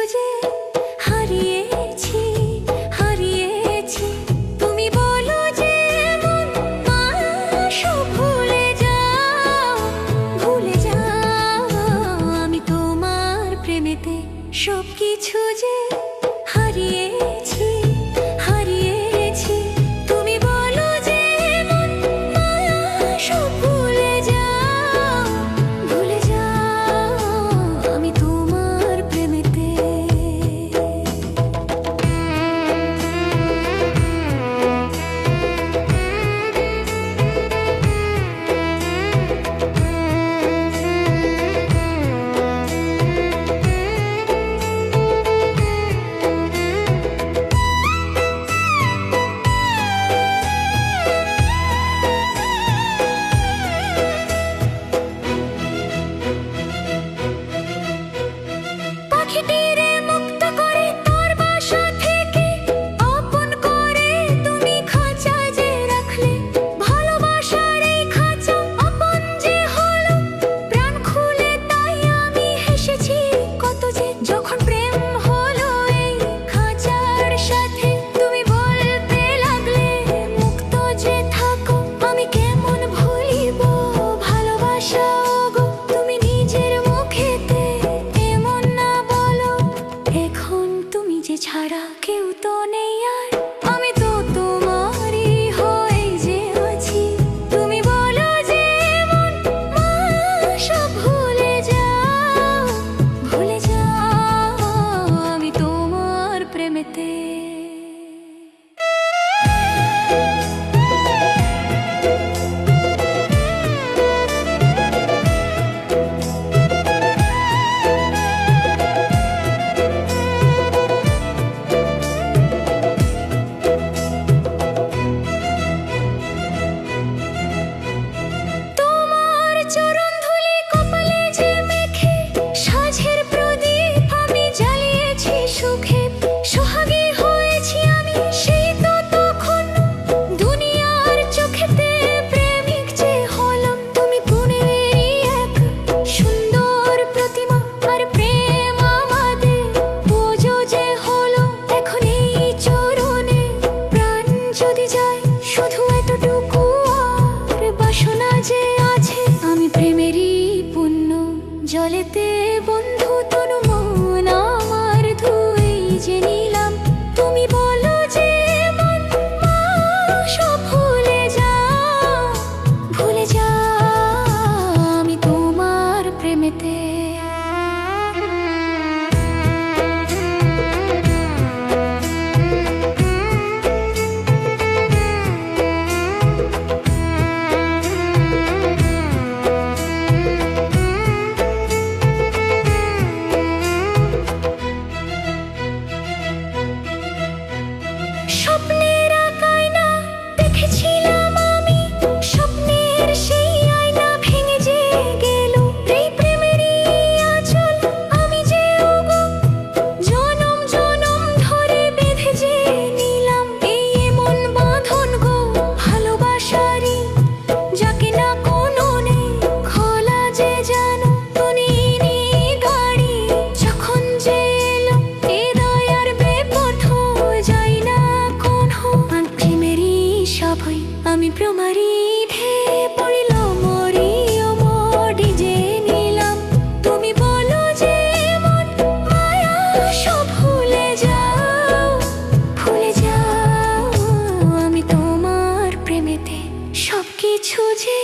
যে হারিয়েছি হারিয়েছি তুমি বলো যে মন সব ভুলে যাও ভুলে যাও আমি তোমার প্রেমেতে সব কিছু যে হারিয়েছি হারিয়েছি তুমি বলো যে মন সব ভুলে যাও ভুলে যাও আমি তোমার প্রেমেতে পাখিটিরে মুক্ত করে তোর বাসা থেকে আপন করে তুমি খাঁচা যে রাখলে ভালোবাসার এই খাঁচা আপন যে হলো প্রাণ খুলে তাই আমি হেসেছি কত যে যখন প্রেম হলো এই খাঁচার সাথে তুমি বলতে লাগলে মুক্ত যে থাকো আমি কেমন ভুলিব ভালোবাসা গো তুমি নিজের মুখেতে এমন না বলো এখন তুমি যে ছাড়া কেউ তো নেই আর আমি তো তোমারই হয়ে যে আছি তুমি বলো যে মন সব ভুলে যাও ভুলে যাও আমি তোমার প্রেমেতে তোমার চরণ ধুলি কপালে যে মেখে সাঁঝের প্রদীপ আমি জ্বালিয়েছি সুখে সোহাগী হয়েছি আমি সেই তো তখন দুনিয়ার চোখেতে প্রেমিক যে হলাম তুমি গুণেরই এক সুন্দর প্রতিমা আর প্রেম আমাদের পুজো যে হলো এখন এই চরণে প্রাণ যদি যায় শুধু এতটুকু আর বাসনা যে আছে আমি প্রেমেরই পুণ্য জলেতে বন্ধু তনু মন আমার ধুই যে নিলাম তুমি বলো যে মন সব ভুলে যাও আমি তোমার প্রেমেতে স্বপ্নের আয়না দেখেছিলাম আমি স্বপ্নের সেই আয়না ভেঙে যে গেল এই প্রেমেরই আঁচল আমি যে ওগো জনম জনম ধরে বেঁধে যে নিলাম এই এমন বাঁধন গো ভালোবাসারই যাকে না কোনো নেই খোলা যে জানো তনিনি গাড়ি যখন যে এলো এ দয়ার বেপথ যাই না কোন প্রেমেরই সভই আমি প্রমারি ভে পড়িল মরি ও মরি যে নিলাম তুমি বলো যে মন মায়া সব ভুলে যাও আমি তোমার প্রেমেতে সব কিছু যে